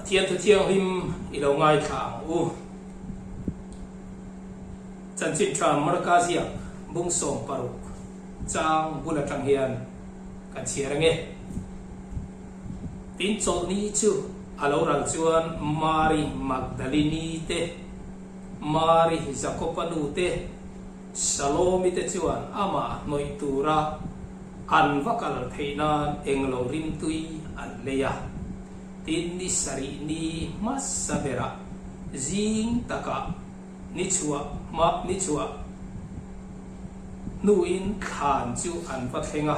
thiên thu thiêng him ilo ngai thang u chân chinh tram markazia bung som paruk chang bula tang hian kan chiar nge tin chol ni chu alo ral chuan Mary Magdalene te Mary Jacopanu te Salome te chuan ama noi tura an vakal theina englo rim tui an leya tin ni sari ni masabera jing taka ni chua nuin khan chu an pathenga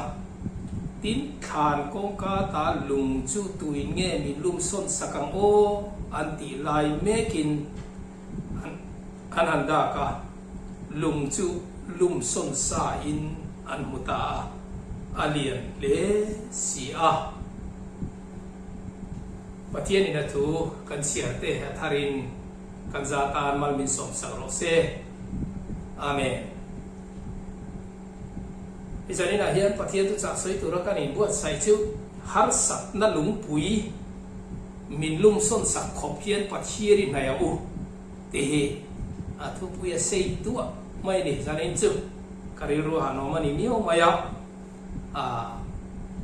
tin khan kong ka ta lung chu tuin nge mi lum son sakang o an ti lai mekin an handa ka lung chu lum son sa in an muta alien le si a pathian ina thu kan siarte tharin kan zatan malmin som sagro se amen isanina hian pathian tu chak soi tura kan in buat sai chu har sat na lung pui min lum son sak khop hian pathiari na ya u te he a thu pui a sei tu mai ni zanin chu kariru hano mani mio maya a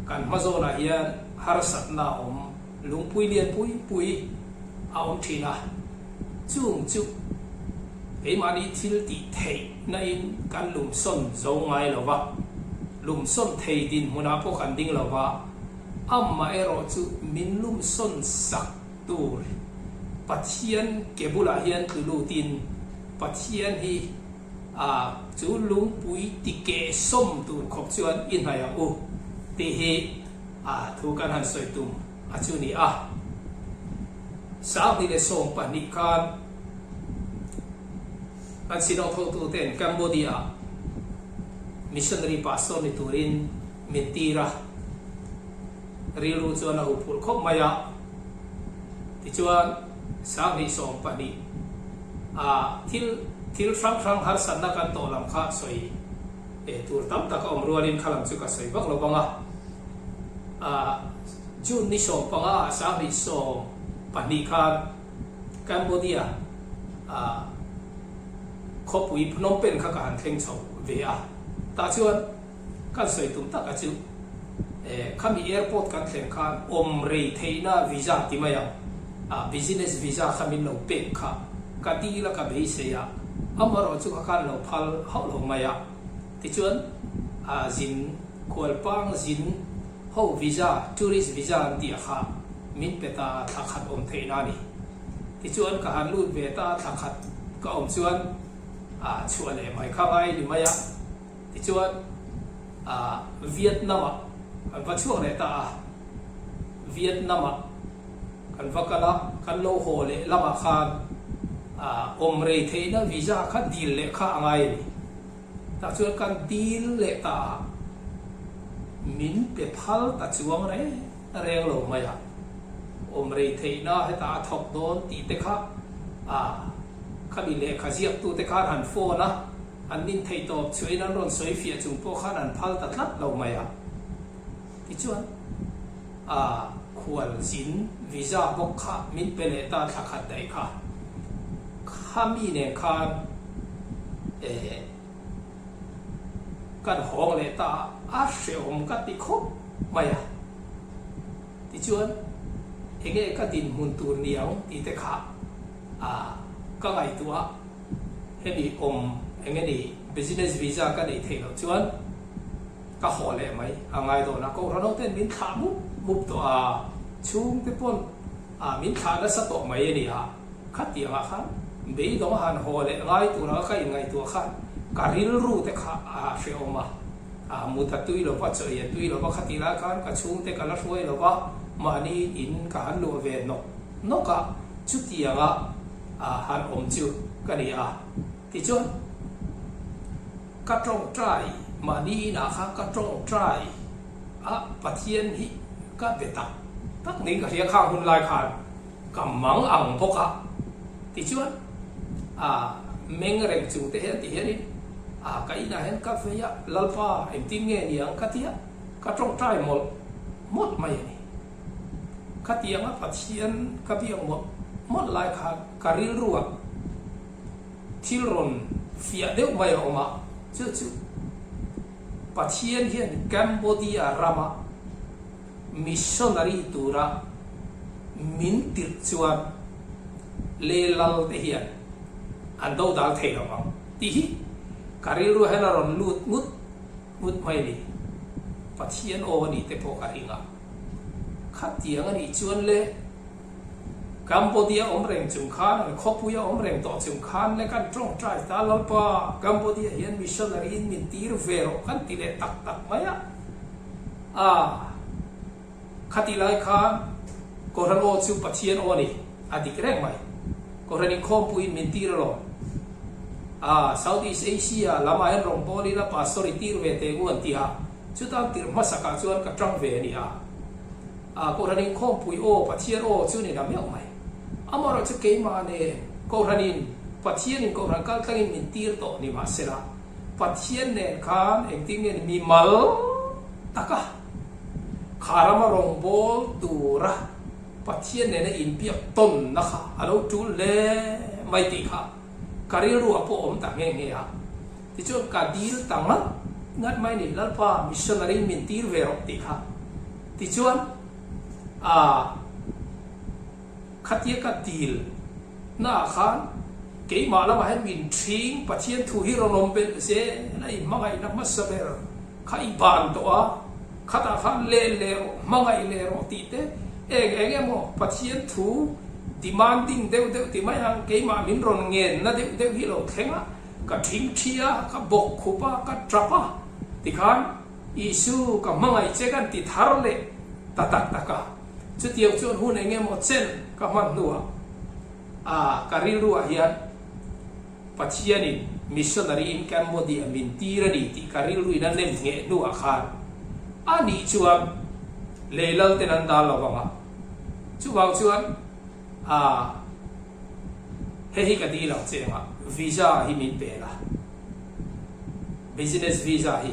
kan mazo na hian har sat na lung pui lian pui a thina chung chu e mani thil ti thei na in kan lum son zo ngai lova lum son thei din muna po kan ding lova amma ero chu min lum son sak tur pathian kebula hian tulu tin pathian hi a chu lung pui ti ke som tur khop chuan in haya u te he a thu kan han soi tum a chu ni a sa ni le song pa ni kan sinong tho tu ten Cambodia missionary pastor ni turin mentira rilu chuan a upul khop maya ti chuan sa ni song pa ni a thil frang har sanna kan to lam kha soi e tur tam tak om rualin khalam chu ka soi bak lo banga a jun ni song panga sa ni song pani khan Cambodia a khopui Phnom Penh kha ka han thleng chho ve a ta chuan kan soi tum tak a chu khami airport kan thleng khan om rei theina visa ti maya a business visa khamin lo pe kha ka ti la ka be se ya amaro chu khan lo phal ho lo maya ti chuan a zin khol pang zin ho visa tourist visa ti kha min peta thakhat om theina ni ti chuan ka han lut ve ta thakhat ka om chuan a chuan le mai kha ai ni maya ti chuan a Vietnam an va chuan le ta Vietnam kan vakala kan lo ho le lama khan a om rei theina visa kha dil le kha angai ni ta chuan kan dil le ta min pe phal ta chuang re reng lo maya om rei theina he ta thok don ti te kha a khami le khaziak tu te kha han phone na an nin thei top chui nan ron soi fia chung po khan an phal ta tlat lo maya ti chuan a khwal zin visa bok kha min pe le ta thakhat dai kha khami ne khan kan hong le ta a sheom ka ti khop maya ti chuan enge ka tin mun tur niang ti te kha a ka ngai tua he ni enge ni business visa ka nei thei lo chuan ka ho le mai angai do na ko rano ten min tha mu to a chung te pon a min tha na sa to mai ni a khati nga kha be do han ho le ngai tu na ka ngai tu kha ka ril ru te kha a sheoma a mu ta tui lo pa choi tui lo pa khati la khan ka chung te ka la hruai lo pa mani in ka han lo ve no ka chuti anga a han om chu ka ni a ti chuan ka trong trai mani na kha ka trong trai a pathian hi ka beta tak ning ka ria kha hun lai khan kam mang ang poka ti chuan a meng reng chu te he ti he ni a kai na hen ka fe ya lalpa em tin nge niang ka tia ka trong trai mot mai ni ขัดยังปัจเจียนกับยังหมดหลายขาการิลรัวทิลรอนเฟียเดียวไม่ออกมาจู่ปัจเจียนเฮียนแคมโบเดียรามามิชชันนารีตูระมินติดชวนเลลัลเทียนอันดูดาลเทียมังที่การิลรัวเฮลารอนลุดมุดไม่ดีปัจเจียนโอวันนี้เตปโอการิงะขัดยังอันนี้ชวนเลยกัมพูชาอมเร่งจุงขานขบพุยอมเร่งต่อจุงขานในการตรงใจตาลปะกัมพูชาเห็นมิชชันนารีมินตีร์เวโรกันตีเลตักมาขัดที่ไรข้าก็รันโอจูปัจเจียนโอนี่อดีตแรงไหมก็รันอีกขบพุยมินตีร์โรSoutheast Asia ลามาเห็นรงโบลีละปัสสริตีร์เวเตกุอันที่ฮะจุดตั้งตีร์มาสักการชวนกับจังเวนี่ก็รันอีกขบพุยโอปัจเจียนโอจูนี่นะไม่เอาไหมอามาเราจะเกี่ยมาเนี่ยก็รันินปัจเจียนก็รันกันตั้งมินตีร์โตนี่มาเสละปัจเจียนเนี่ยข้ามเองที่เนี่ยมีมัลตะกะขารามารองโบลตูระปัจเจียนเนี่ยอินเปียต้นนะคะอาเราจูเล่ไม่ติค่ะการิรัวพวกอมต่างเงี้ยที่ชวนการดีลต่างนั้นงัดไม่เนี่ยลัลปามิชชันนารีมินตีร์เวรติค่ะที่ชวนขัดแย้งกันดีลน่าขันเกี่ยมาแล้วมาให้วินทริงปัจเจียนทูฮิโรนมเป็นเสียไอ้มังไงนักมัสเบอร์ข้าอีบานตัวขัดขันเล่เล่มังไงเล่รติเตเองโมปัจเจียนทูดีมันดิ้งเดี๋ยวที่ไม่ยังเกี่ยมามินรอนเงินนะเดี๋ยวฮิโรเข่งอ่ะก็ทิ้งเชียก็บกขุปะก็ทรัพย์ที่ขันอิสุก็มังไงเจกันติดทาร์เล่ตะกะจุดเดียวจนหุ่นเองหมดเส้นก็มันนัวการิรัวเฮียนปัจเจียนมิชชันนารีอินแคมโบเดียมินตีระดีที่การิลุยนั่นเล่มเงี้ยนัวขานอันนี้ชวนเลลเตนันดาลวังชวนเฮ้ยกันดีแล้วเจ้าวีซ่าฮิมินเปล่า business visa ฮิ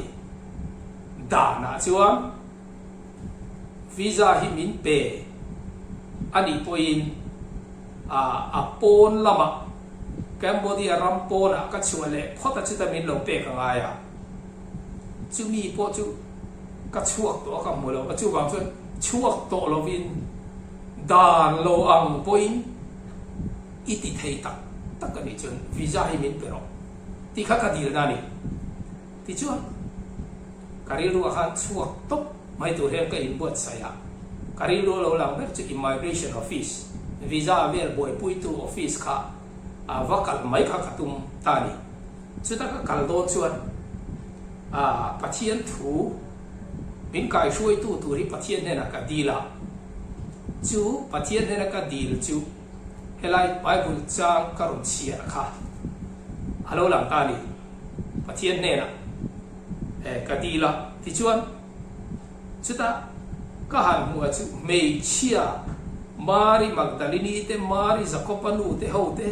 ดานะชวนวีซ่าฮิมินเปอันนี้พอยปนละมาแคมโบเดียรัมปนก็ชวนเลยเพราะแต่จุดนั้นเราเปกันไงจู่มีพอจู่ก็ช่วงตัวกับหมดเราจู่บางส่วนช่วงตัวเราวินดานเราอังพอยอิติเทตักกันนี่จนวีซ่าให้มินเปรอที่ข้าก็ดีแล้วนี่ที่ชวนการิรัวขันช่วงตบไม่ตัวเรื่องก็อินบวชใส่การิรัวเราหลังแบบจะ immigration officeวีซ่าเวลบอยปุยตูออฟฟิศค่ะวักไม่ค่ะกตุมตานีสุดท้ายก็กัลโดนชวนปัจเจียนถูมินกายช่วยตู้ริปัจเจียนเนี่ยนะก็ดีละจูปัจเจียนเนี่ยนะก็ดีละจูเฮลัยไปบุญจางกรุณเชียค่ะฮัลโหลหลังตานีปัจเจียนเนี่ยนะก็ดีละที่ชวนสุดท้ายก็หันหัวจูไม่เชียMari Magdalene te Mari Zakopanu te hote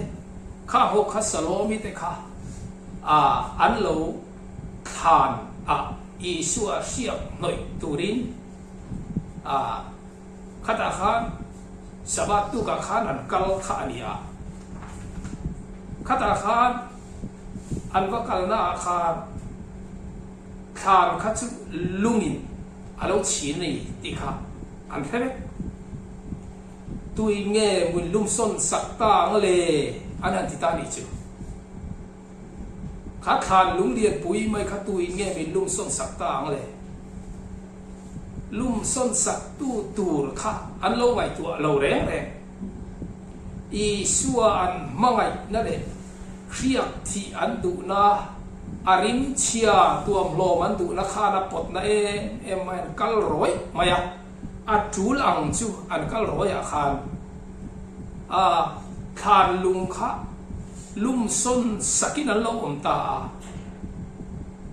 kha ho kha Salomi te kha anlo than Isua siap noi turin kata khan sabat tu ka khan an kal khania kata khan an wakal na khan khan kha chu lungin alo chin nei ti kha an thebeตุยเง่มุนลุ่มส้นสักตางเลยอันนั้นที่ตานี่จูขาขานลุงเรียนปุ๋ยไม่ขาตุยเง่มุนลุ่มส้นสักตางเลยลุ่มส้นสักตู้ตูรค่ะอันโลไว้ตัวเราแรงอีส่วนมังไงนั่นเองเครียดที่อันดูนะอาริมเชียตัวโลมันดูนะข้านับปดนะมันกัลร้อยมาอยากอัดจูลังจูอันก็รอยอาคารคานลุงคะลุมส้นสกินันโลอมตา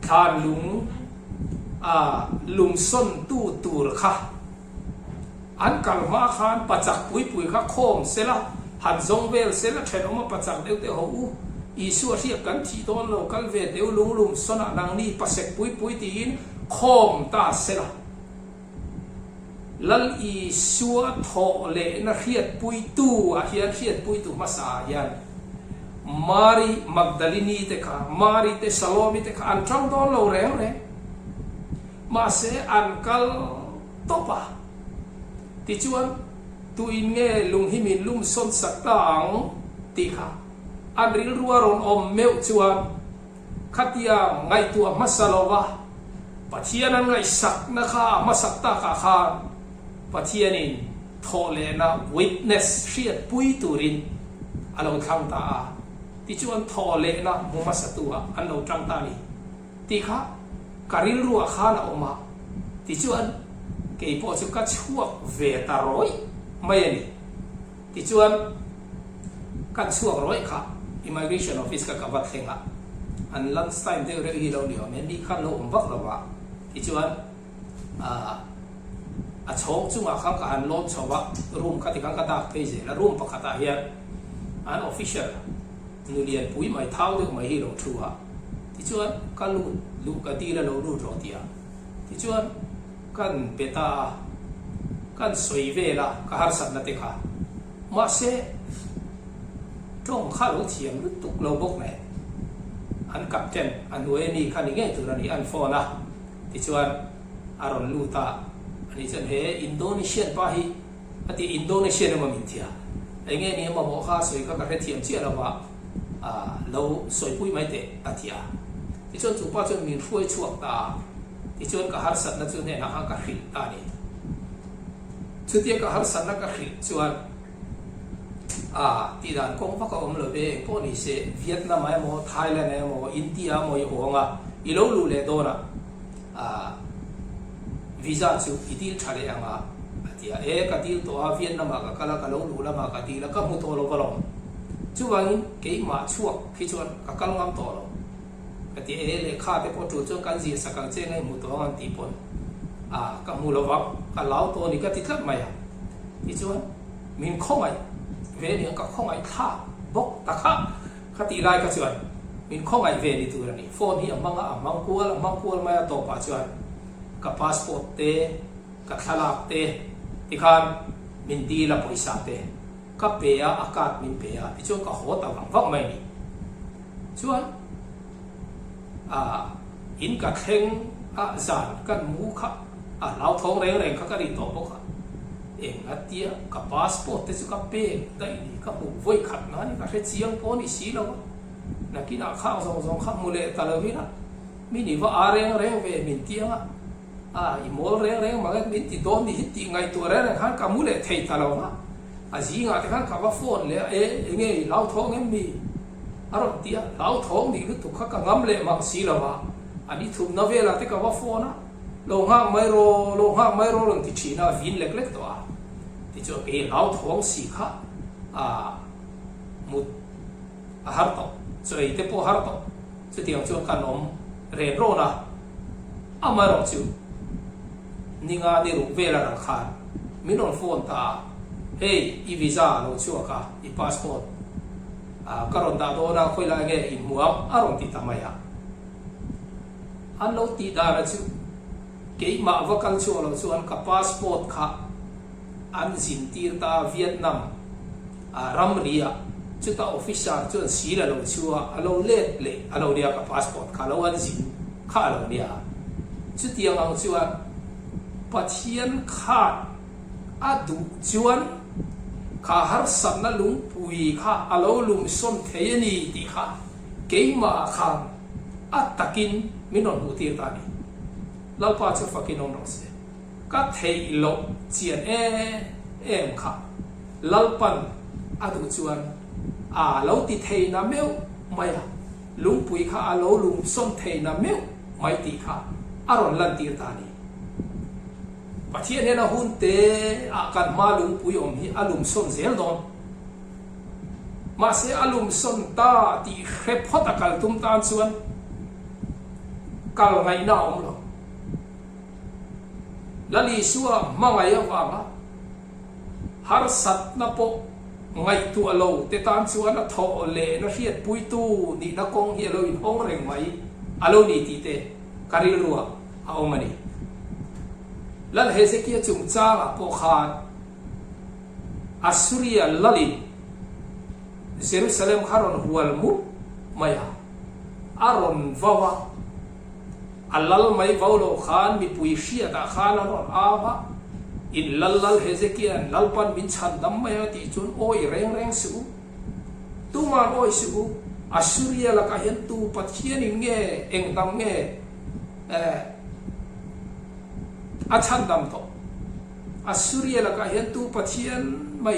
คานลุงลุมส้นตู้ตูรค่ะอันกัลมาคานปัจจักปุยค่ะโคมเสละหันซงเวลเสละเทนออกมาปัจจักเดียวหูอีสัวเทียบกันที่ต้นโลกัลเวเดียวลุมส้นนางนี่ปัจจักปุยตีนโคมตาเสละ lal i suwa tho le na khiat pui tu a hian khiat pui tu masa hian Mary Magdalene te kha Mary te Salome te kha an trong don lo reng re ma se an kal topa ti chuan tu in nge lung hi min lum son sak tang ti kha an ril ruwa ron om meu chuan khatia ngai tu masalowa pathian an ngai sak na kha masak ta kha kha pathian in tho le na witness riat pui turin alo thang ta ti chuan tho le na mu masatua an lo tang ta ni ti kha karil ruwa kha na oma ti chuan ke po chu ka chuak ve ta roi mai ni ti chuan kan chuak roi kha immigration office ka kabat thenga an lunch time de re hi lo ni men ni khan lo om vak lo wa ti chuan a chong chunga khang ka an lon chowa room ka ti khang ka dak pe je la room pakhata hian an official nulian pui mai thau de mai hi lo thua ti chuan ka lu ka ti la lo ru ro tia ti chuan kan beta kan soi ve la ka har sat na te kha ma se trong kha lo thiam lu tuk lo bok ne an captain an we ni khan ni nge tu ra ni an phone na ti chuan aron lu ta ani chen he Indonesian pa hi ati Indonesian ma min thia ai nge ni ma mo kha soi ka re thiam chi la wa lo soi pui mai te atia ti chuan chu pa chuan min phuai chuak ta ti chuan ka har sat na chu ne na ha ka khil ta ni chu tia ka har sat na ka khil chuan ti dan kong pa ka om lo be ko ni se Vietnam ai mo Thailand ai mo India mo i honga i lo lu le do na visa chu idil thale anga atia ka dil to Vietnam ka kala ka lo lu la ma ka ti la ka mu to lo balong chu wang ke ma chuak khi chuan ka kal ngam to lo ka ti le kha te po chu chu kan ji sakang che ngai mu to an ti pon ka mu lo wa ka lao to ni ka ti tlat mai ti chuan min khong ai ve ni ka khong ai tha bok ta kha ti lai ka chuan min khong ai ve ni tu ra ni phone hi amang kual mai to pa chuan ka passport te ka thalak te ti khan min di la poisa te ka pe akat min pe ti chuan ka ho ta wang mai ni chuan in ka theng zan kan mu kha lao thong reng kha ka ri to bok atia ka passport te chu ka pe dai ni ka bu voi khat na ni ka re chiang po ni si lo na ki na khang song kham mu le ta lo vi na mi ni wa reng ve min tianga i mol reng ma min ti don ni ti ngai to reng han ka mu le thei ta lo na ji nga te khan ka wa phone le nge lao thong em mi aro tia lao thong ni lu tu kha ka ngam le ma si lo wa ani thum na ve la te ka wa phone na lo hang mai ro long ti china vin lek to ti cho ke lao thong si kha mut har to choi te po har to chu tiang chu kan om re ro na amaro chu ninga ni ru ve la kha minon phone ta hey i visa lo chu ka i passport karon da do na khoi la nge in muam arong ti tamaya an lo ti da ra chu ke ma vakal chu lo chu an ka passport kha an zin tir ta Vietnam ram ria chu ta official chu si la lo chu alo le alo ria ka passport kha lo an zin kha lo nia chu tiang ang chu pathian kha adu chuan kha har san na lung pui kha alo lum son thei ni ti kha ke ma kha atakin minon hu tir ta ni lalpa chu fakin on se ka thei lo chian em kha lalpan adu chuan lo ti thei na meu mai lung pui kha alo lum son thei na meu mai ti kha aron lan tir ta ni pathian he na hun te kan ma lung pui om hi alum son zel don ma se alum son ta ti khep hot akal tum tan chuan kal ngai na om lo lali suwa mangai awanga har sat na po ngai tu alo te tan chuan a tho le na hiat pui tu ni na kong hi alo in hong reng mai alo ni ti te karil ruwa a omani ลัลเฮเซกียจุงจ้างพวกขาดอัสซูรียลัลินเยรูซาเล็มขารอนหัวมุดมายาอารอนวาวาอัลลัลไม่วาวโลขานมีปุยเชียตาขานรอนอาบะอินลัลเฮเซกียนลัลปันมินชันดัมมายาติจุนโอยเร่งเร่งสูตูมานโอยสูอัสซูรียละกะเห็นตูปัจเจียนิงเงเอ็งดัมเงอาชันดัมโตอัสซูรียละกะเห็นตูปัจเจียนไม่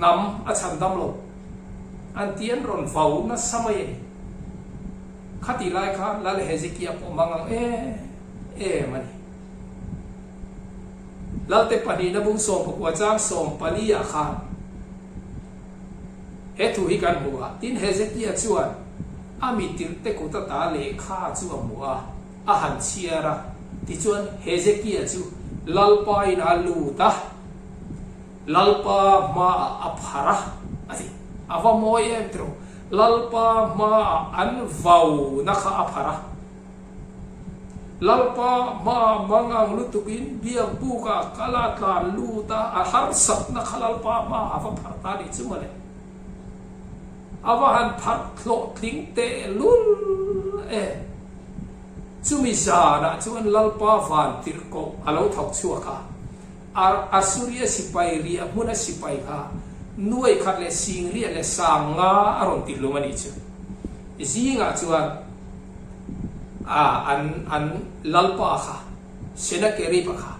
นำอาชันดัมโลอันเตียนรอนฟาวนัสมัยขัดที่ไล่ข้าลัลเฮเซกียปมังมันลัลเตปนีนบุงส่งพวกว่าจ้างส่งปลียาข้าเฮตุฮิกันหัวตินเฮเซกียจวนอามิติร์เตกุตตาเลขาจวนหัวอาหันเชียระที่จวนเฮเซกียจูลัลปาอินอาลูตาลัลปามาอัพาระอะไรอาวามอยเอ็มตรูลัลปามาอันวาวนักอัพาระลัลปามามังอังลุตุกินเบียบุกะกลาตาลูตาอาหารสัตนักลัลปามาอาวาพาร์ตาดิจุมาเลอาวาหันพัดโลทิ้งเตลุลจุมิจานะจวนลัลปาฟันติรโกอาลูทักชัวค่ะอาสุริยสิไปเรียมุนสิไปค่ะนุ่ยขัดเลสิงเรียเลสังงาอารมณ์ติลุมันอีจูสิงาจวนอันลัลปาค่ะเชนักเกรีปะค่ะ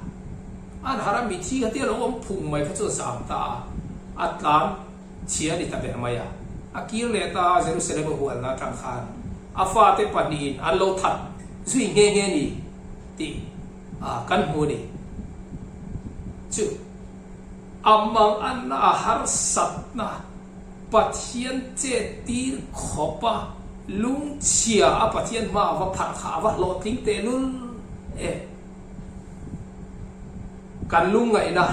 อันฮารามิที่เขาที่เราอมพุ่งไม่พระเจ้าสามตาอัตลานเชียดิตาเบมายาอากิลเลตาเยรูซาเล็มหัวนาจังคานอาฟาเตปานีนอันโลทัดซุยเงี้ยนี่ตีกันหูนี่จู่อามังอันอาหารสัตว์นะปัจเจียนเจตีขบะลุงเชียอาปัจเจียนมาว่าผัดขาว่าโลทิ้งเตลุลกันลุงไงนะ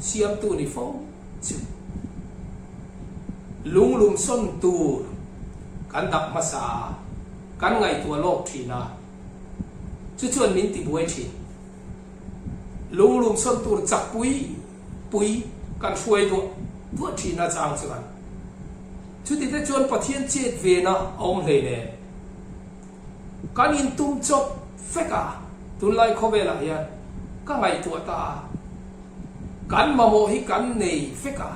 เสียมตูนี่ฟงจู่ลุงส้นตูกันดับมาสากันไงตัวโลกทีนะจู่ชวนมินติบวยทีลุงส้นตูจับปุยกันช่วยตัวทีนะจางส่วนชุดที่จะชวนประเทศเจ็ดเวนะอมเลยเนี่ยการอินตุ้มจบเฟกาตุนไลเขาเวลาเฮียก็ไงตัวตากันมาโมหิกันในเฟกา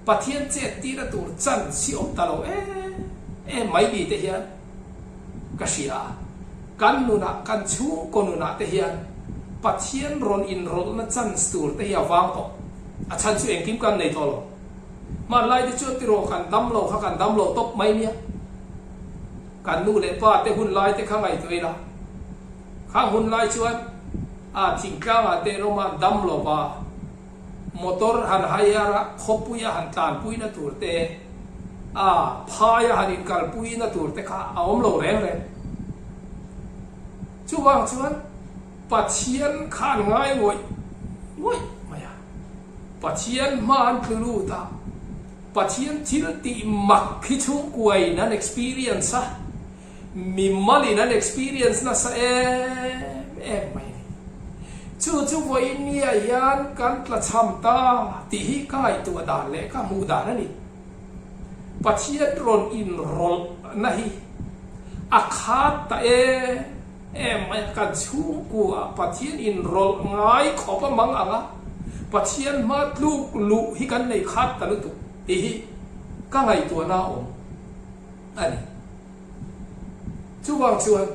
ประเทศเจ็ดที่ละตัวจันสิอมตลอดไม่ดีแต่เฮียก็เสียกันนุนะกันชูคนนุนะแต่เฮียปัจเจียนรอนอินรอนนั่นจันสตูร์แต่อย่าวางต่ออาจารย์ช่วยเองกิมกันในตัวเรามาไล่ที่ช่วยติโรกันดำโลข้ากันดำโลตบไม่เนี่ยกันนู่นเลยป้าแต่หุ่นไล่แต่ข้างไงตัวเองละข้างหุ่นไล่ช่วยทิ้งกลางแต่เรามาดำโลป้ามอเตอร์หันหายาระขบปุยหันตานปุยนั่นตัวเตะพายหันอินกัลปุยนั่นตัวเตะข้าเอาอมโลแรงเลยช่วยช่วยปัจเจียนข้านง่ายงวยไม่อะปัจเจียนมันคือรู้ตาปัจเจียนที่เราตีมักคิดช่วงกวยนั้น experience อะมีมาลีนั้น experience นะสไม่จู่ๆวันนี้ยันกันกระชำตาที่หิกายตัวด่านเล็กมูด่านนั่นนี่ปัจเจียนรอนอินรอนนะฮิอาคาตาไม่กันชูกัวปัจเจียนอินโรลง่ายขอบมังอ่ะปัจเจียนมาลูกฮิกันในคัดตะลุตุอีก็ไงตัวน้าอมอันนี้ชูวางชวน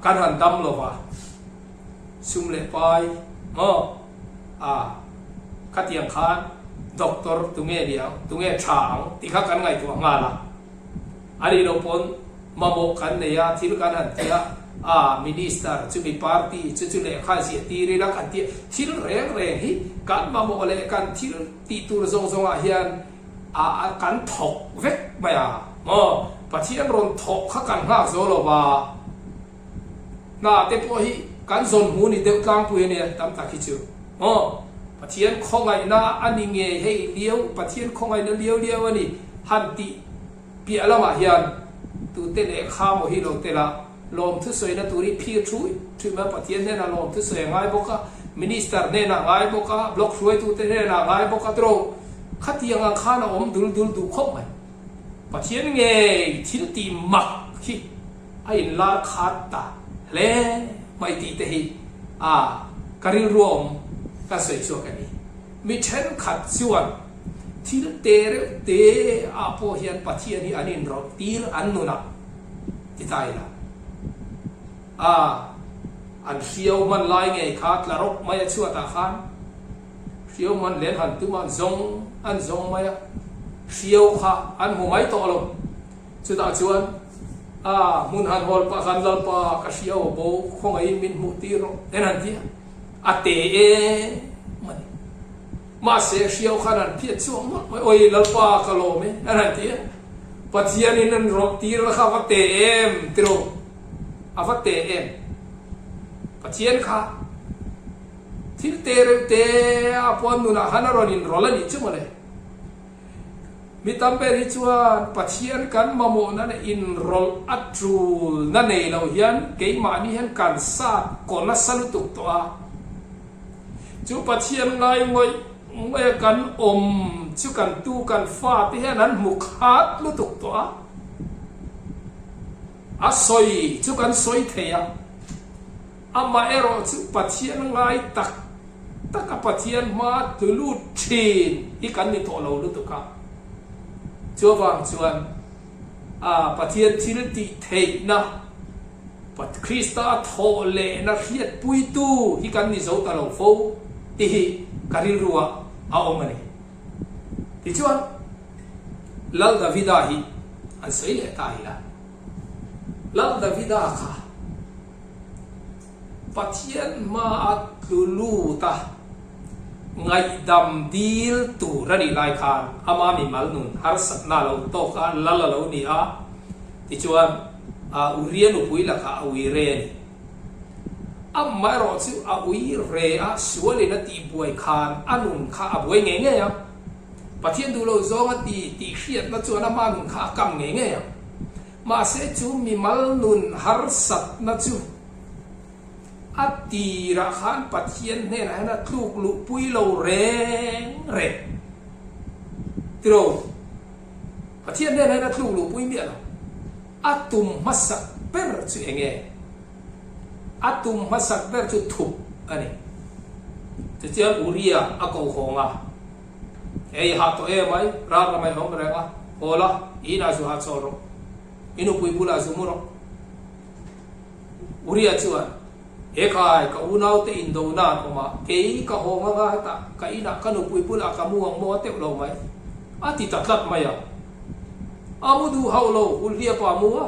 การหันดำโลวะซุ่มเล็บไปขัดยังคันด็อกเตอร์ตุงเงี้ยเดียวตุงเงี้ยช่างที่ข้ากันไงตัวงาละอันนี้เราพ้นมาบอกกันเนี่ยที่รู้กันหันที่มินิสเตอร์จุดมีปาร์ตี้จุดเล็กข้าเสียตีเรื่องกันที่รู้แรงฮิกันมาบอกเลยกันที่ตีตัวทรงอาเฮียนกันถกเวกไปปัจจัยรอนถกข้ากันหักโซโลบาน่าเตปฮีกันส่วนหูนี่เด็กกลางปุยเนี่ยตามตาคิดจูปัจจัยของไงน่าอันนี้เงี้ยให้เลี้ยวปัจจัยของไงน่าเลี้ยวอันนี้หันตีเปียละมาเฮียนตัวเตะข้ามหิโลเตละ ลมทุสวยนะตุรีพีช่วยมาปะเทียนเนี่ยนะลมทุสวยง่ายบอกว่ามินิสเตอร์เนี่ยนะง่ายบอกว่าบล็อกช่วยตัวเนี่ยนะง่ายบอกว่าตรงขัดยังอังคารนะดูดูครบไหมปะเทียนไงทิลตีมักที่ไอ้ลาขาดตาเล่ไม่ตีเตหิการิรวมก็สวยชัวกันนี่มิเช่นขัดส่วนที่เตะอาโปเฮียนปัจจัยนี้อันนี้รอตีรอันนู้นที่ตายละอันเชียวมันลายไงขาดละรบไม่ชัวตาขันเชียวมันเลี้ยงหันตัวมันซงอันซงไม่เชียวขาอันหัวไม่โตลงสุดท้ายชวนมุนหันหอลปะขันลปะกเชียวโบคงไอ้มินมุตีรเอ็นอันที่เตะมันมาเสียเชียวขนาดเพียรช่วงมั้งโอ้ยลปะกะโลมั้ยอันนั้นที่ปัจจัยนี้นั่นรบตีแล้วข้าว่าเตะติโรว่าเตะปัจจัยข้าที่เตะปอนนุนะฮันารอนินรอลันอีชั่วเลยมิตามเปริชวนปัจจัยกันมาโมนั่นอินรอลอัตรูนั่นเองเราเห็นเกี่ยมานี่เห็นการสาดก่อนนั้นสนุกตัวจู่ปัจจัยไงมวยเมื่อกันชุกันตูกันฟาที่ให้นั้นมุขาดลุตุกตัวสอยชุกันสอยเทียมาเอโรชุปัจเจียนไงตักปัจเจียนมาตุลุชีนอีกันนี่ตัวเราลุตุกะชัวฟังชวนปัจเจียนทิลติเทนะปัจคริสต์โทเลนะเฮียปุยตูอีกันนี่โซตาเราโฟที่การิรัวเอามันนี่ที่ชวนลัลดาวิดาฮีอันสวยเลยตายละลัลดาวิดาค่ะปัจเจียนมาตุลูตาไงดำดีลตูระดีไลคานอามามิมัลนุนฮาร์สัตนาเราโตกันลัลเรานี่ที่ชวนอุเรียนอุปุยละค่ะอุเรียนไม่รอสิอุยเรียสวยเลยนะตีบวยคานอันนุนข้าบวยเงี้ยปะเทียนดูเราจงตีเขียดนะจวนมานุนข้ากำเงี้ยมาเสจูมีมัลนุนฮาร์สัตนะจูตีระคานปะเทียนเนี่ยนะลูกลุปุยเราเร่ตรปะเทียนเนี่ยนะลูกลุปุยเมียเราตุมมัสเปอร์จูเงี้ยตุมมาสักแบบจุดถูกอันนี้จะเจออุริยะก็คงหาตัวไหมร้านไม่ห้องแรงโหล่ะอีน่าสุดหาโซโรอินุปุยบุลาสุมุโรอุริยะชวนใครก็อุณาเตอินโดนานออกมาก็ห้องตาก็อีน่าก็นุปุยบุลากมัวมัวเตะเราไหมติดตัดไหมมุดูฮาวโลอุริยะปามัว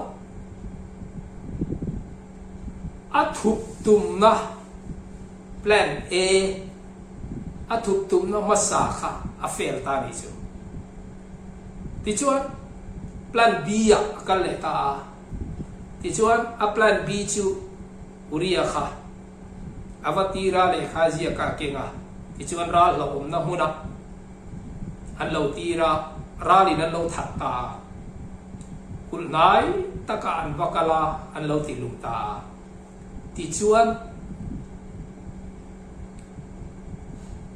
ทุบตุมนะแพลนทุบตุมนะมาสาขาเฟลตานี่จูที่ชวนแพลนบีกันเลยตาที่ชวนแพลนบีจูอุริยะค่ะวัตีราเลขาจีกาเก่งที่ชวนราเรานะมุนะอันเราตีราลีนั้นเราถัดตาคุณนายตะการวักลาอันเราติลุตาที่ชวน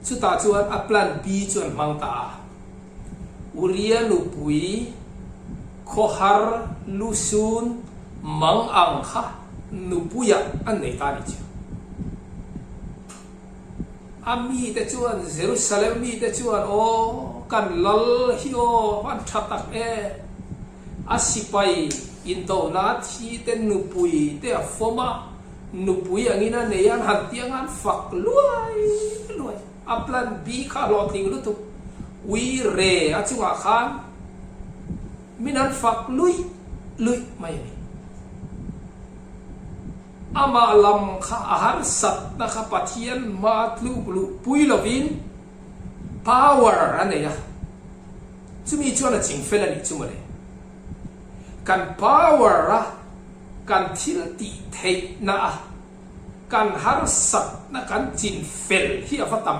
สุดท้ายชวนอัปลันบีชวนมังตาอุริยนุปุยโคฮาร์ลุซุนมังอังค่ะนุปุยอันไหนตานี่จ้ะมีแต่ชวนเยรูซาเล็มมีแต่ชวนกันลัลฮิโอวันชัตักสิไปอินโดนาทีเตนุปุยเตอฟอมานุปุยอย่างนี้นะเนี่ยหันเตียงหันฝักรวยอัปลันบีข้าหลอดทิ้งรู้ตุวิเรจังหวะขานมินันฝักลุยไม่เนี่ยมาลำข้าอาหารสัตว์นะครับปะเทียนมาลุปุยลวิน power อันนี้จะมีช่วงนั้นจริงเฟลนี่จุ่มเลยกัน power กันทิลติเทนะกันฮาร์สัตนะกันจินเฟลที่อัฟตัม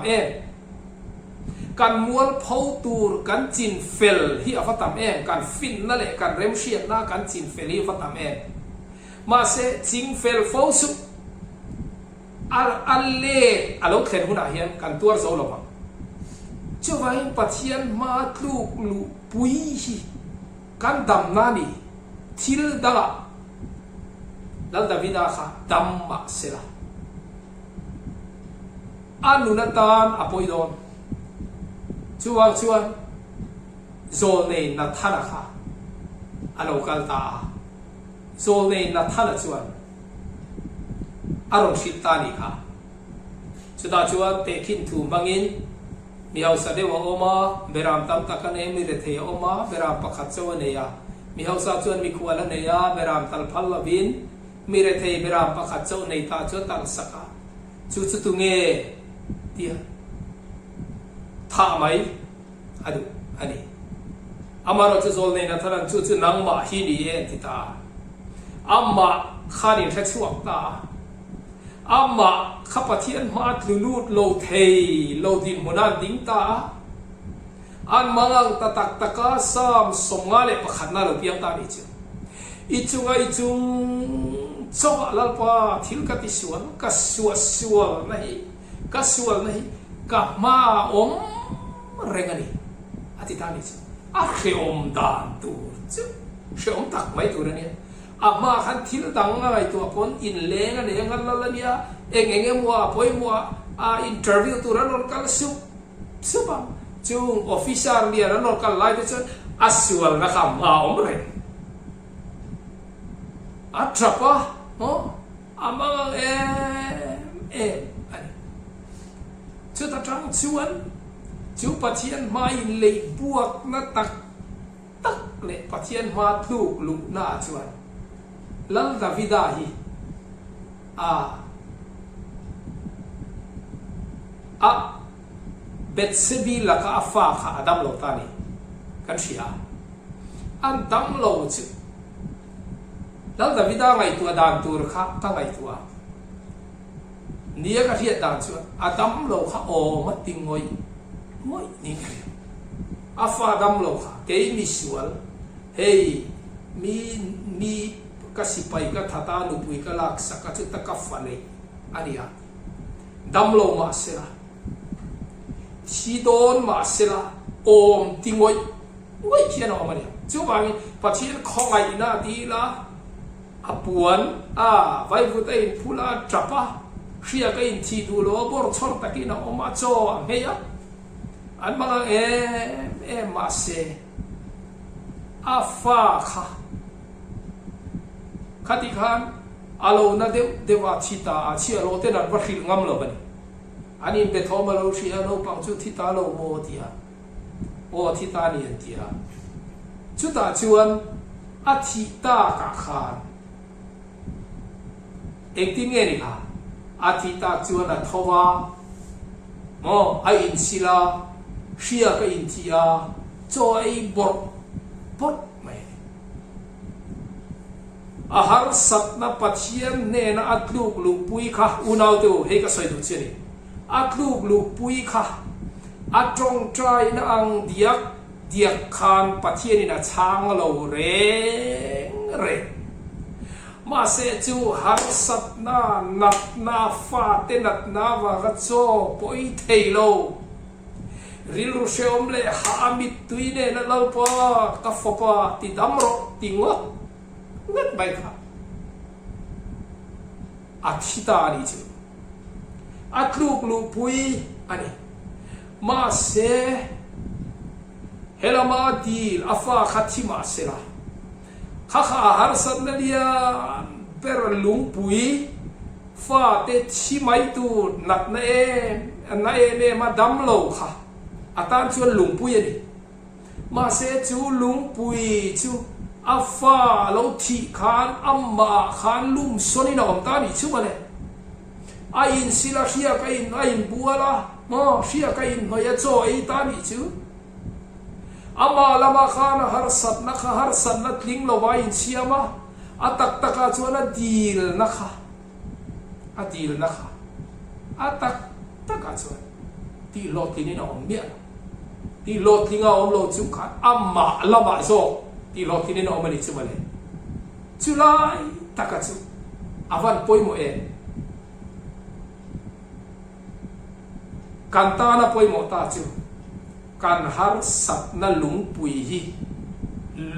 กันมัวพาวตูร์กันจินเฟลที่อัฟตัมกันฟินนั่นแหละกันเรมเชียนนะกันจินเฟลที่อัฟตัม มาเสจิงเฟลโฟสุอัลเล่อารมณ์เข็นหุ่นอาเฮียนกันตัวโซลมาช่วยปัจจัยมาลูกลูปุยกันดำนานีทิลดาแล้วดาวิดาค่ะดำมาเสละอันนุนตานอภัยโดนช่วยโซลเนนัทธานะคะอันโอคัลตาโซลเนนัทธานะช่วยอารมณ์ชิตานีค่ะสุดท้ายช่วยเตคินทูบังอินมีเอาสัตว์ว่าออกมาเบรามตั้มตะกันเอมิเรเทียออกมาเบรามปักขัดเจ้าเนียมีเอาสัตว์ชวนมีขวานเนียเบรามตัลพัลลวินมิเรเทียเบรามปักขัดเจ้าเนียตาจตัลสักชุดตุงเงเดียท่าไหมอันนี้อามาเราจะโซลในนั้นท่านชุดนังมาฮินีเอติตาอามาขานินแค่ช่วงตาอามาข้าพเจ้ามาตลูดโลเทโลดินมุนันดิ้งตาอันมังตะตักตะกาสามสงาเลปขันนาโลเปียงตาดิจูอิจุงไอจุงโซลลปาทิลกัติสวนกัสวลนี่กับมาอมเรงนี่อธิษฐานนี่จูอาเขอมดานตูจูเขอมตักไม่ตัวเนี่ยอามาขันทิลดังไงตัวคนอินเลงอันนี้งั้นละเนี่ยเองมัวป่วยมัวอินเทอร์วิวตัวนั้นนกันสุบังจุงออฟฟิศาร์เนี่ยนั้นนกันไล่ไปจนอาสวลนะครับมาอมเรงอัตราปะอามาอันนี้ชุดตั้งชวนจูปัจเจียนมาอินเลยบวกนัตักเลยปัจเจียนมาลูกน่าชวนลัลดาวิดาฮีเบตเซบีลักอาฟาค่ะดัมโลตานีกันเชียอันดัมโลจูลัลดาวิดาไงตัวดานตัวค่ะตั้งไงตัวเนี่ยก็เรียกดานชวนดัมโลค่ะโอ้มาติงงอยนี่ไงอาฟาดัมโลค่ะเกยมิสวลเฮ้ยมีkasi pai ka thata nu pui ka lak saka chu ta ka fale ania damlo ma sela sidon ma sela om tingoi oi khian o mani chu bang pathian khongai na ti la apuan vai vu tai phula trapa khia ka in thi du lo bor chor takina o ma cho meya an ma ma se afa khaขัดขันอาโลน่าเดวชิตาเชียโลเตนัดวัดขิลงำโลบันอันนี้เป็นทอมาโลเชียโลปังจุทิตาโลโมเดียโอทิตาเนียนเดียจุดตาชวนอาทิตากะขานเอกที่เงี้ยนี่ค่ะอาทิตาชวนอัทวาไออินศิลาเชียก็อินทิยาจอยบดอาหารสัตว์นับปัจเจียนเนนอัดลูกปุยค่ะอุณาวเดียวให้ก็ใส่ดูเชนี่อัดลูกปุยค่ะอัดตรงใจนั่งเดียกคานปัจเจียนนี่นะช่างเราเร่มาเสจูหารสัตว์นัดนาฟาเตนัดนาวากโจปอยเทโลริลเชอมเลหามิดตุยเนนลปะกัฟปะติดำรติงวะงั้นไปค่ะอธิตานี่จูอัดลูกปุยอันนี้มาเสเฮลมาดีลอาฟาขัดที่มาเสละข้าหารสัตว์นั่นเนี่ยเปรลุงปุยฟ้าเตชิไม่ตูนัดนั่นเนี่ยมาดำโลค่ะอาตานชวนลุงปุยนี่มาเสจูลุงปุยจูอาฟาโลทีขานอัมมาขานลุมสนินอมตานี่ชั่วเลยไออินศิลาเชียกัยไออินบัวละเชียกัยหอยโจไอตานี่ชั่วอามาลามาขานหารสัตนักหารสัตนักลิงโลวาอินเชียมาอาตักตะกาชวนดีลนะคะดีลนะคะอาตักตะกาชวนที่โลทินี่นอมเมียที่โลทิงาอมโลจุขันอามาลามาโจที่เราที่นี่น้องมันนี่ใช่ไหมเลยจุลัย ตะกัจูอาวันป่วยโมเอกันตานะป่วยโมตาจูกันหาสัตนะลุงปุยฮี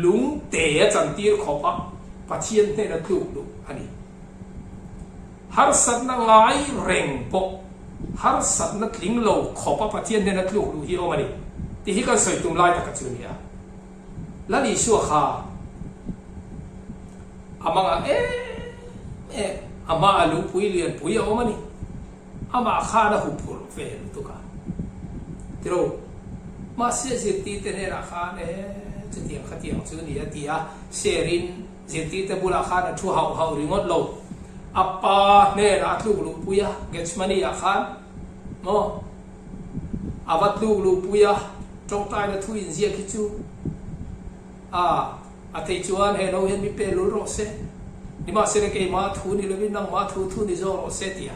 ลุงเตะจันทีขอบะปะเทียนเนี่ยนะตุกลุอันนี้หาสัตนะไงเร่งปกหาสัตนะทิ้งโลขอบะปะเทียนเนี่ยนะตุกลุฮีโอมันนี่ที่ฮิกันใส่ตุ่มลายตะกัจูเนี่ยแล้วนี่ชัวข้าอามังอามาลุงปุยเลียนปุยโอมันนี่อามาข้านะหุบพูดเฟรตุกาทีโรมาเสียสิทธิเตเนราคาเนี่ยจะเตียงขัดเตียงซื้อนี่จะเตียเสรินสิทธิเตบุราคาเนี่ยชั่วเฮาริงอดโลอัปปาเนี่ยรักลูกปุยะเกชมันนี่อาคารโมอาวัดลูกปุยะจงตายเนี่ยทุยเสียคิจูอาทิตย์ชวนเห็นเราเห็นมีเปรุโรเซนี่มาเสด็จเกมาทูนี่เลยนั่งมาทูนี่โซโรเซตีย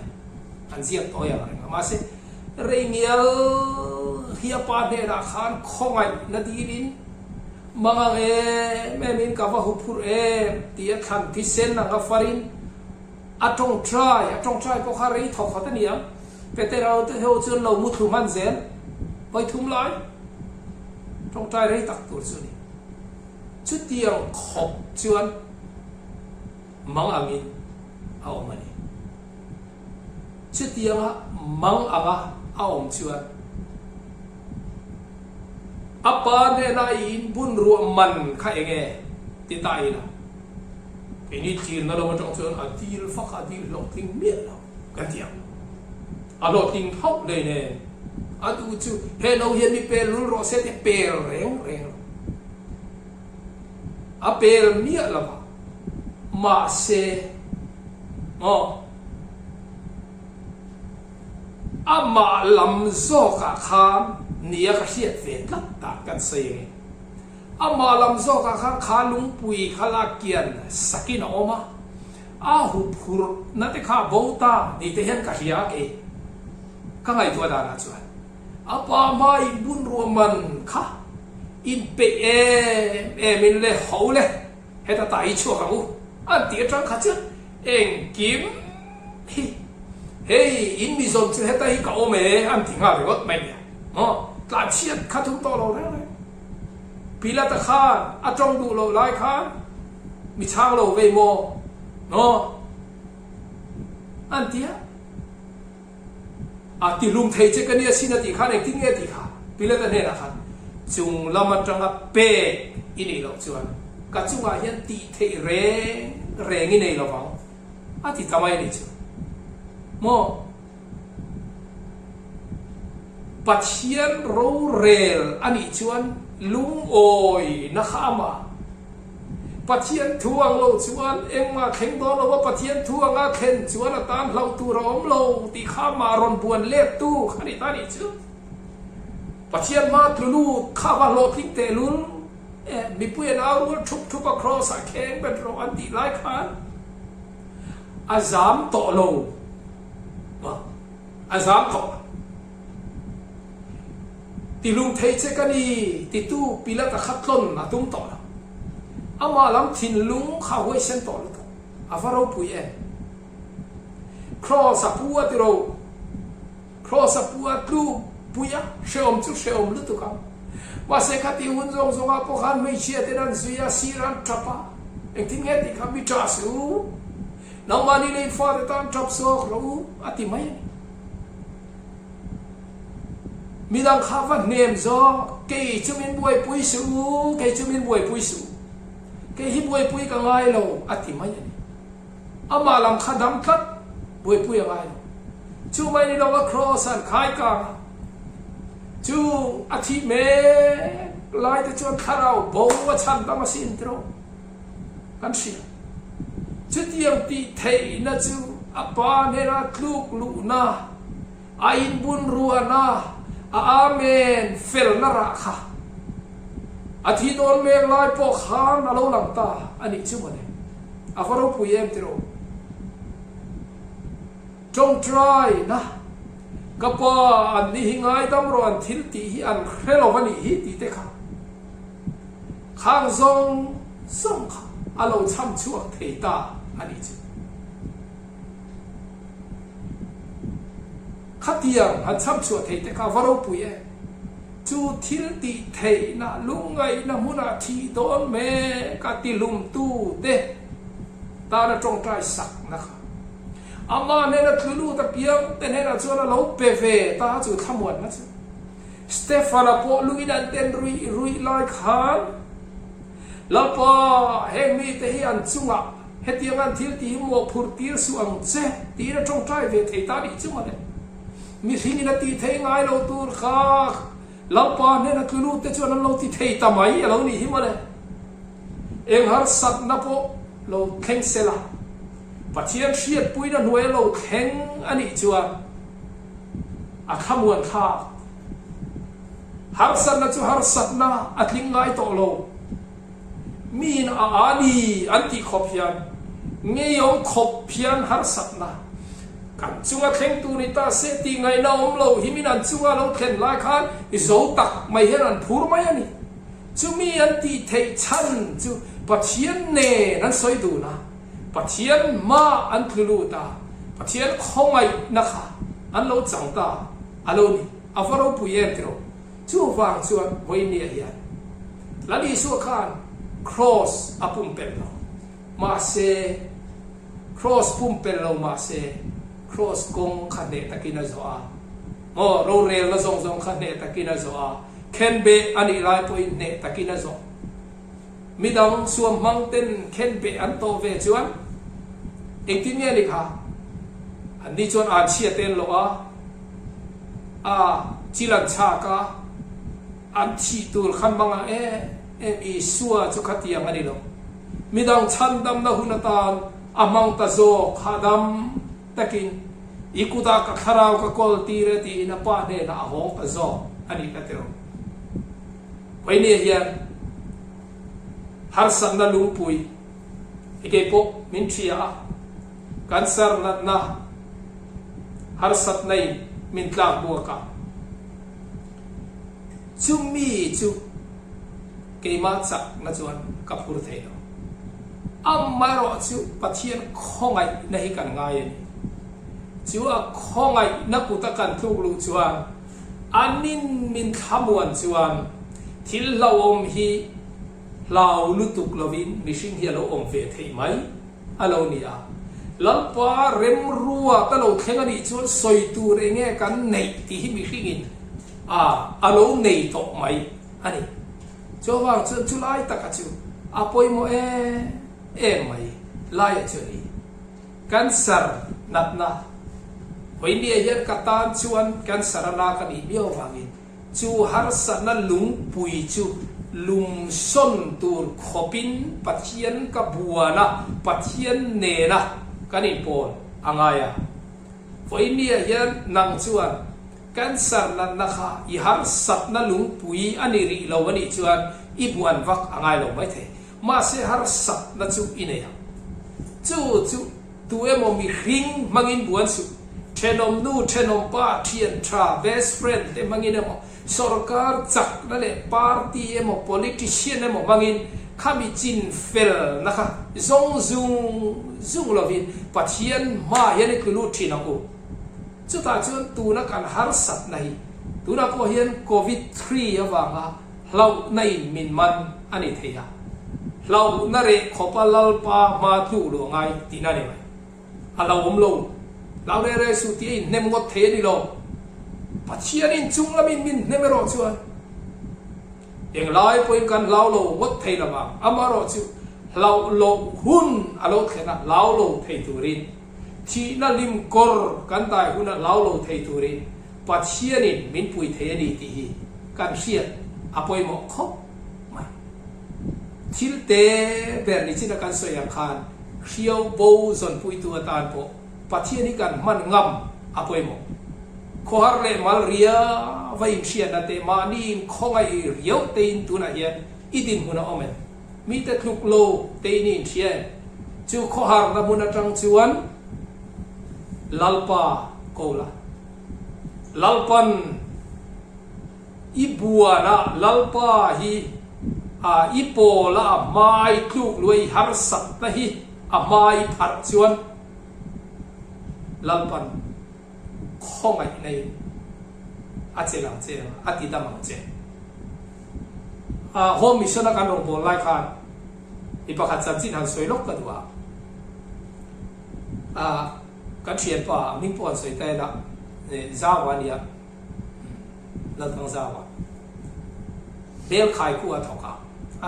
อันเสียตัวอย่างไรมาเสเรียงเยลเฮียปาเนราคานคงไงนาดีดินมังแม่มินกับว่าหุบพูตีขันพิเศษนังกับฟารินอาจงทรายพวกเขาเรียกถอดตัวนี้เป็นแต่เราเที่ยวจนเรามุทุมันเซนไปทุ่มเลยจงทรายเรียกตักตัวสุดชุดเดียวขบชวนมังอามินเอามันนี่ชุดเดียวมังอาเอาชวนอัปปาเนนายอินบุญรวมมันข้าเองติดตายนะเป็นนิจินนั่นเรามาจงชวนอดีลฟักอดีลหลอกทิ้งเมียเรากันเถียงอหลอกทิ้งเท่าเลยเนี่ยอดูจูเห็นเราเห็นมีเปรุลโรเซตเปรเร่งอาเปรเมียเรามาเซอามาลำโซกะคามเนี่ยก็เสียเวทลักตากันเสียอามาลำโซกะคามขาลุงปุยขาลาเกียนสกินออกมาอาหุบหุรนั่นแต่ข้าบูตานี่แต่เห็นกันเสียเองข้างไงตัวดาราชวนอาปามาอินบุญรวมมันข้าอินเปมินเล่เขาเล่ให้ตาตายชั่วเขาอันเดียจังข้าเจ้าเองกิมเฮ้ยอินมิซอมจะให้ตาฮิกเอาเมอันทิ้งอะไรก็ไม่เนี่ยกลายเชียดข้าทุ่มต่อเราเลยพิลาตะข้าอาจงดูเราไล่ข้ามีช่างเราเวโมอันเดียติลุงเทเจกันเนี่ยสินาทีข้าเองทิ้งเงี้ยทีข้าพิลาตะเนี่ยนะครับจุงเรามาจังกับเป้อินี่เราชวนกัจจุบันยันตีเทเรงอินี่เราฟังติทำไมนี่จูโมปัจเจียนรูเรลอันนี้ชวนลุงโอยนักขามาปัจเจียนทวงเราชวนเอ็งมาเข่งตัวเราว่าปัจเจียนทวงอาเข่งชวนตามเราตัวร้อมเราตีข้ามารอนบวนเล็บตู้ขันนี้ตานี่จูปัจเจียนมาตุลูข้าวโลทิ้งเตลุนมีผู้เล่นเอารุ่นทุบครอสแข็งเป็นรอันตีไล่ขันอาซามโตโลอาซามโตติลุงเทเจกันนี่ติตู้ปีละตะขัดล้นมาตุ้มโตละอามาลำทินลุงข้าวไว้เส้นโตละอาฟาโรปุยครอสปัวติโรครอสปัวตูปุยเชอมจุเชอมลุตุกันว่าเสกติหุ่นจงอาพวกhanไม่เชื่อที่นั่นสุยาสีรันทรัพย์เองทิ้งเงี้ยที่เขาไม่จ่าสูน้องมานี่เลยฟ้าที่ตามจับโซ่รู้อติไม่มีดังข้าวันเนียมจ่อเกี่ยจุมินบวยปุยสูเกี่ยจุมินบวยปุยสูเกี่ยฮิบวยปุยกันไงเราอติไม่อามาลำขัดดำขัดบวยปุยอะไรจูไม่นี่เราว่าครอสันขายกันจูอาทิเมลายแต่จวนข้าเราบอกว่าฉันต้องมาสินตรงกันเสียจุดยังตีเทนะจูอาปาเนรักลูกนะอินบุญรัวนะอาเมนเฟลนรักค่ะอาทิตย์โดนเมฆลายปกหานอาโลลังตาอันนี้ชื่อว่าเนี่ยอาฟารุปุยเอ็มติโรจงทรายนะก็พออันนี้หิงไงตำรวจทิลตีอันเครลวันนี้ตีเตะข้าข้างทรงค่ะอาเราช้ำชั่วเทตา อันนี้จูขัดยังหันซ้ำชัวเทแต่ข้าวเราปุยจูทิลติเทนะลุงไงนะมุนาทีโดนเมกติลุมตู้เดตานะจงใจสักนะครับอามาเนี่ยนะคือลูกตะเพียงแต่เนี่ยนะชวนเราเปเวตาจูขมวดนะจูสเตฟานาโปลุยนันเตนรุยลอยขานแล้วพอเฮมีแต่ยันจุงะเฮตียงันทิลตีมัวพูดตีสุอังเจตีนะจงใจเวทตาดิจุงะเนี่ยมีสิ่งนั้นตีเทงายเราตูร์ข้าแล้วพอเนี่ยนะคือลูกแต่ชวนเราตีเทตามัยเรานี่หิมะเนี่ยเองหาสัตนับเราเข่งเสละปัจเจียนเชียดปุยนั่นหน่วยเราเข่งอันนี้จวนอาขมวนข้าหาสัตนะจูหาสัตนะอัดลิงไงต่อเรามีนอาดีอันที่ขบเพียนเงี้ยงขบเพียนหาสัตนะกันจุงอาเข่งตูนิตาเสตีไงน้องเราหิมินันจุงอาเราเข่งลายคันอิโซตักไม่เห็นอันพูดไหมอันนี้จูมีอันที่เทชันจูปัจเจียนเน่นั้นสวยดูนะปัจเจียนมาอันคือลูตาปัจเจียนคงไงนะคะอันเราจังตาอันเรานี่อาฟาเราปุยเอ็นติโรจูฟังชวนไว้เนี่ยยันแล้วนี่สัวขัน cross อาปุ่มเป็นเรามาเซ cross ปุ่มเป็นเรามาเซ cross กงขันเนตะกินนะจ้าโอ้เราเรียนละซงขันเนตะกินนะจ้าเคนเบอันนี้ไลน์ปุยเนตะกินนะจ้ามิดังสวมมังเต้นเข็นเปอันโตเวจวนเองที่เนี่ยลิค่ะอันนี้จวนอ่านเชียเต้นโลจิลันชากาอันที่ตัวขันบังอีสัวจุขัดยังอันนี้โลมิดังชันดำนะหุนตานอามังตะโจขาดำตะกินอีกุตากะคาราวกะกอลตีเรตีนับปะเนนะหงตะโจอันนี้ก็เตโรไว้เนี่ยเฮียhar san na lungpui ike po min thia cancer na har sat nei min tlak buaka chu mi chu keima chak na chuan kapur theilo amaro chu pathian khongai na hi kan ngai ni chu a khongai na kuta kan thuk lu chuan anin min khamuan chuan thil lawom hiเราลุตุกลวินมิชิงเฮียเราอมเฟทไหมอะไรเนี่ยลัลปาเร็มรัวตลอดเข่งอันนี้ชวนสอยตัวเองกันในที่มิชิงินอะไรในตกไหมอันนี้จวบางจุไลตะกัจูปอยโมไหมไล่เจนี่กันสารนัดนะวันนี้ยันกัตานชวนกันสารนากันอีเบี้ยวฟังอินจูฮาร์สันนั่นลุงปุยจูลุมส้นตูร์ขบินปัจเจียนกับบัวนะปัจเจียนเนนะกันอีปอนอ่างไงวันนี้ยันนางชวนกันสารนันนะคะอีฮาร์สัตนั่นลุงปุยอันนี้รีเราวันนี้ชวนอีบวนวักอ่างไงเราไม่เทมาเสียฮาร์สัตนั่นจูอินเนียจูตัวมันมีริงมังอินบวนจูเทนอมนูเทนอมป้าเทียนทราเบสเฟรนด์เต็มมังอินเนาะสรการจักนั่นแหละพาร์ตี้เอ็ม politician เอ็มบางอินข้ามีจินเฟลนะคะซุงเราวินปัจเจียนมาเห็นคือรู้ที่นักอุจุดตาจนตัวนักการหาสัตว์ในตัวนักก็เห็นโควิด3อย่างว่าเราในมินมันอันนี้เทียเรานั่นเองขบลลปามาดูหลวงไงที่นั่นเองเราอมลงเราเรื่อยๆสุดที่เนมก็เทียดีลงปัจเจียนินจุงละมินเนมรอชัวเองไล่ไปกันเราโลวัดเทละบางอามารอชัวเราโลหุ่นอารมณ์แค่นั้นเราโลเทตุรินที่นั่นลิมกอร์กันตายหุ่นเราโลเทตุรินปัจเจียนินมินปุยเทนีตีกันเสียอภัยหมอกคบไม่ทิลเตเบอร์นิจินักการสวยคานเขียวโบส่วนปุยตัวตาลโปปัจเจียนิกันมันงำอภัยหมอกขอให้มาเรียไว้เชียนนั่นเตมานี่ขอให้เรียวเตินตัวนั้นเองอีดินหัวน้าอเมนมีแต่คลุกโลเตินินเชียนจูขอให้เราบุญจังจวนลัลปาโกลาลัลปันอีบัวนะลัลปาฮีอีโปละไม้คลุกรวยฮาร์สัตนะฮี mai phat chuan lalpan khongai nei achelang che ati damang che home mission kan rong bol lai khan ipakhat chin han soilok ka duwa kan thian pa ming pon soi tai la zawa nia lalpang zawa bel khai ku athoka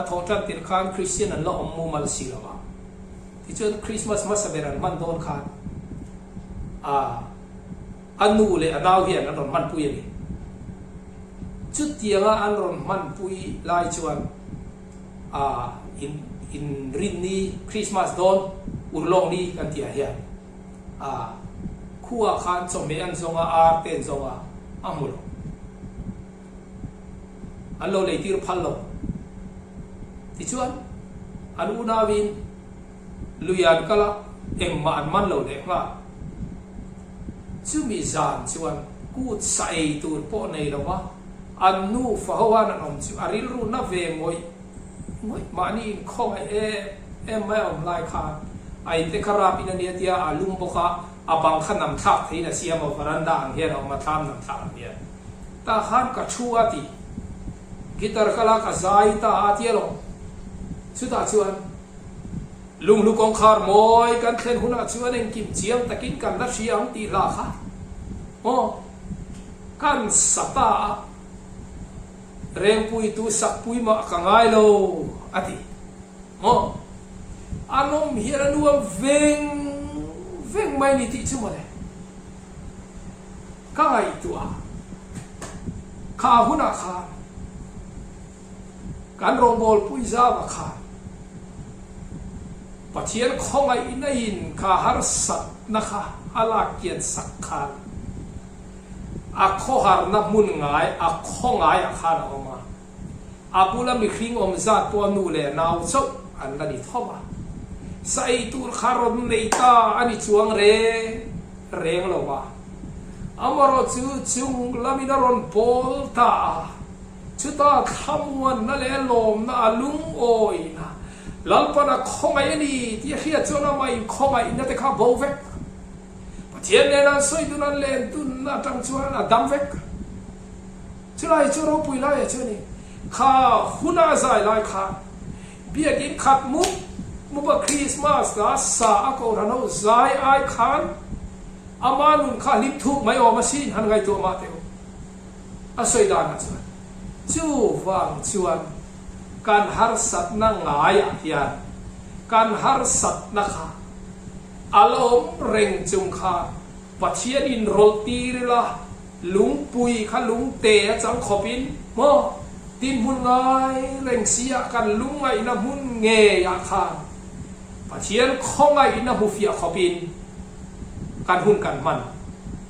thong tan tin khan Christian an lo mu mal silawa ti chon Christmas masaberan man don khan anu le anaw hian an ron man pui ani chút tianga an ron man pui lai chuan in rin ni Christmas don urlong ni kan tia hian khuwa khan chome an zonga ten zonga amulo an lo le tir phal lo ti chuan an unawin luyan kala engma an man lo le nga chu mi zan chuan ku sai tur po nei lawa an nu fahawan an om chu aril ru na ve moi mani khong em mai om lai kha ai te khara pin ania tia alum boka abang khanam thak theina siam o veranda ang hian om matham nam thak ania ta han ka thu ati gitar kala ka zai ta atia lo chu ta chuan lung lu kong khar moi kan thlen huna chuan en kim chiang takin kan la siam ti la kha kan sata reng pui tu sak pui ma kangai lo ati anom hian nuam veng mai ni ti chu male kai tu kha huna kha kan rong bol pui za ba kha pathian khongai inain kha har sat na kha ala kian sak kha kho har na mun ngai kho ngai kha na oma apula mi khring om za po nu le naw chau an la ni thoma sai tur kharon nei ta ani chuang reng lo wa amaro chu chung lamina ron pol ta chuta khamwan na le lom na lung oi na lalpana khongai ani ti khia chona mai khongai na te kha bo vek pathian ne na soi du nan len tun na tang chuan adam vek chulai choro pui lai chuni kha huna zai lai kha biakin khat mu ba Christmas da sa ako rano zai ai khan amanun kha lip thuk mai o masin han ngai to ma teo asoi da na chuan chu wang chuan kan har sat na ngai hian kan har sat na kha alom reng chung kha pathian in rol tirla lung pui kha lung te chang khopin mo tin mun ngai reng sia kan lung ngai na mun nge ya kha pathian khongai na hu fia khopin kan hun kan man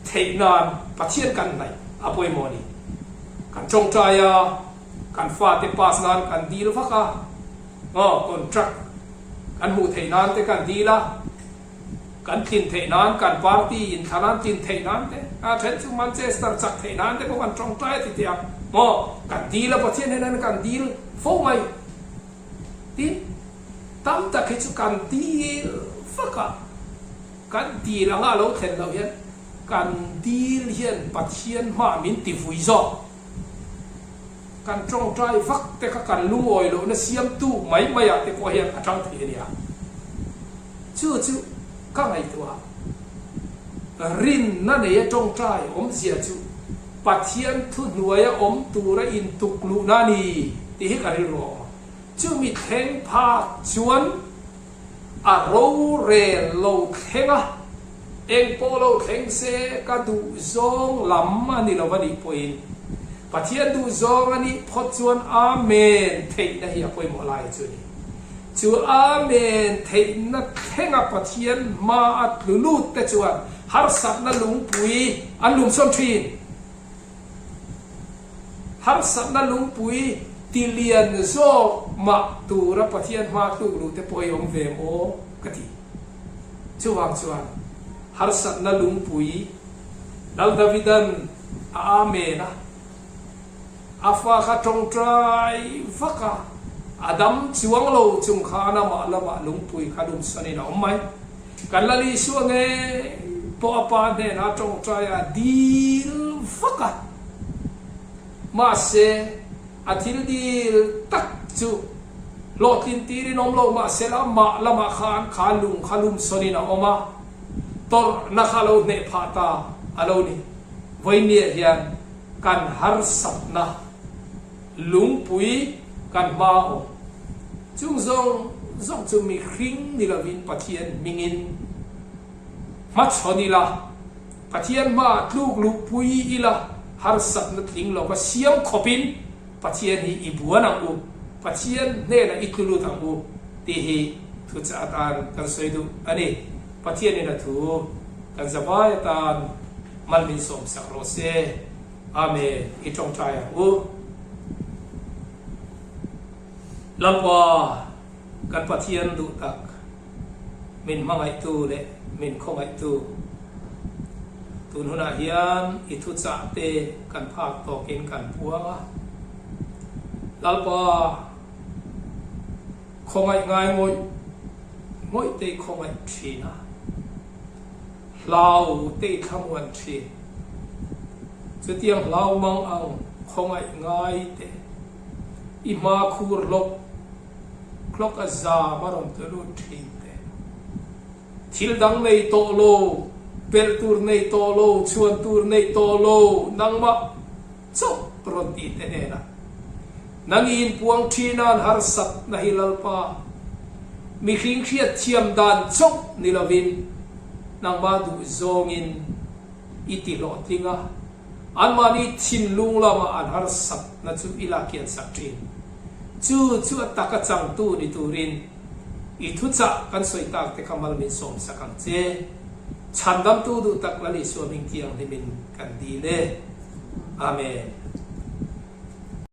theinan pathian kan nai apoi moni kan chong chaya kan fa te pas nan kan deal phaka contract kan hu theinan te kan dila kan tin theinan kan party in thanan tin theinan te then chu Manchester chak theinan te ko kan chong chai ti tia kan dila pathian henan kan deal fo mai tin tam ta ke chu kan deal phaka kan deal anga lo then lo hian kan deal hian pathian ma min ti vui zo kan trong trai vak te ka kan lungoi lo na siam tu mai maya te ko hian atang the nia chu ka ngai tua rin na ne trong trai om zia chu pathian thu nuaya om tura in tuklu na ni ti hi ka ri ro chu mi theng pha chuan ro re lo thenga eng polo theng se ka du zong lam ani lo wani poin pathian du zong ani phot chuan amen thei na hi apoi mo lai chu ni chu amen thei na thenga pathian ma at lulu te chuan har sat na lung pui an lum som thin har sat na lung pui tilian zo ma tu ra pathian ma tu lu te poi om ve mo kati chuwang chuan har sat na lung pui dal davidan amen afa kha trong trai vaka อดัมจวงโลจุงขานามาละมาลุงปุยขาดุมสนินะอมไหมกันละลิสวงเอปอปาเนนาจงใจดีลฟักมาเสอาทิลดีลตักจูโลตินตีรินอมโลมาเสละมาขานขาลุมสนินะอมมาตอร์นักขาโลเนพาตาอโลนี่วันนี้เฮียนกันฮาร์สับนะลุงปุยกันมาโอจุงจุงมีคริงนี่ละวินปะเทียนมิงินมัดชนี่ละปะเทียนมาลูกปุยอีละฮาร์สับนักลิงเราก็เสียงขบินปะเทียนฮีอีบัวนังอูปะเทียนเนี่ยนะอิตุลุทังอูตีฮีทุจอาตานกันสวยดูอันนี้ปะเทียนนี่นะทูกันสบายตานมันมีสมสักโรเซอาเมอิจงใจอูลำว่ากันปะเทียนดูตักมินมังไอตูเละมินคงไอตูตุนหุนาเฮียนอิทุจ่าเตกันภาคตอกินกันพัวลำว่าคงไอง่ายงอยเตคงไอทีนะลาวเตทำวันทีจะเตียงลาวมังอังคงไอง่ายเตอิมาคูรลบคลอกอาซาบารมตลุทีเตทิลดังในโตโลเปลตูร์ในโตโลชวนตูร์ในโตโลนังมาจบปรนตีเตเนนะนังอินพวงทีนันฮาร์สัตนะฮิลลปามีคริงเครียดเทียมดานจบนิลวินนังมาดูโซงินอิติโลติงะอันมานี่ทินลุงละมาอันฮาร์สัตนะจูอิลาเกียนสักทีจูตากจังตูนิตูรินอิทุจักกันสวยตากแต่คำว่ามินสมสักังเจฉันดำตูดูตักละลิสวมิงเทียงที่มินกันดีเลยอาเมน